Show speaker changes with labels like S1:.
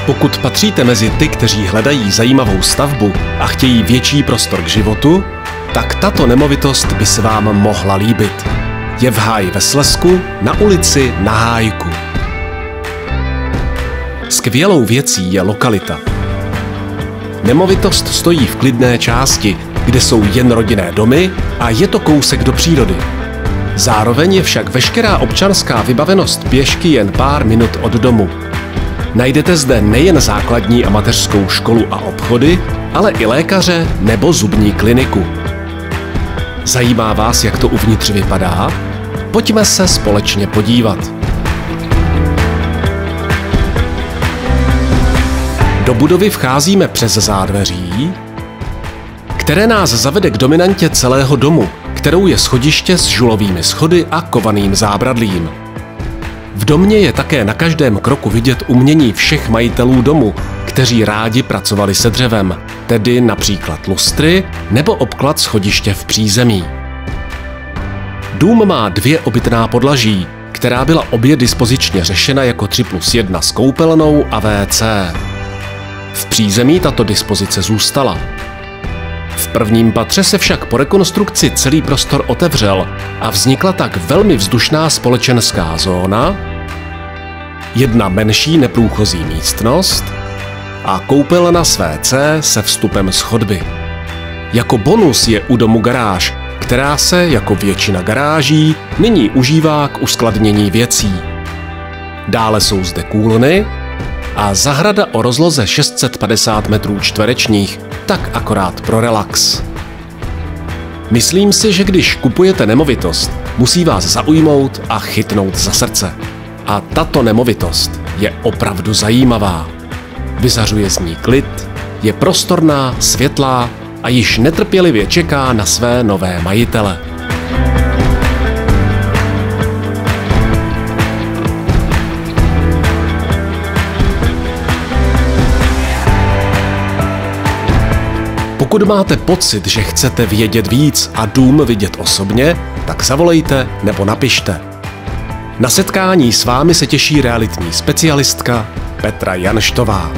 S1: Pokud patříte mezi ty, kteří hledají zajímavou stavbu a chtějí větší prostor k životu, tak tato nemovitost by se vám mohla líbit. Je v Háji ve Slezsku na ulici Na Hájku. Skvělou věcí je lokalita. Nemovitost stojí v klidné části, kde jsou jen rodinné domy a je to kousek do přírody. Zároveň je však veškerá občanská vybavenost pěšky jen pár minut od domu. Najdete zde nejen základní a mateřskou školu a obchody, ale i lékaře nebo zubní kliniku. Zajímá vás, jak to uvnitř vypadá? Pojďme se společně podívat. Do budovy vcházíme přes zádveří, které nás zavede k dominantě celého domu, kterou je schodiště s žulovými schody a kovaným zábradlím. V domě je také na každém kroku vidět umění všech majitelů domu, kteří rádi pracovali se dřevem, tedy například lustry nebo obklad schodiště v přízemí. Dům má 2 obytná podlaží, která byla obě dispozičně řešena jako 3+1 s koupelnou a WC. V přízemí tato dispozice zůstala. V prvním patře se však po rekonstrukci celý prostor otevřel a vznikla tak velmi vzdušná společenská zóna, jedna menší neprůchozí místnost a koupelna s WC se vstupem z chodby. Jako bonus je u domu garáž, která se, jako většina garáží, nyní užívá k uskladnění věcí. Dále jsou zde kůlny a zahrada o rozloze 650 m², tak akorát pro relax. Myslím si, že když kupujete nemovitost, musí vás zaujmout a chytnout za srdce. A tato nemovitost je opravdu zajímavá. Vyzařuje z ní klid, je prostorná, světlá a již netrpělivě čeká na své nové majitele. Pokud máte pocit, že chcete vědět víc a dům vidět osobně, tak zavolejte nebo napište. Na setkání s vámi se těší realitní specialistka Petra Janštová.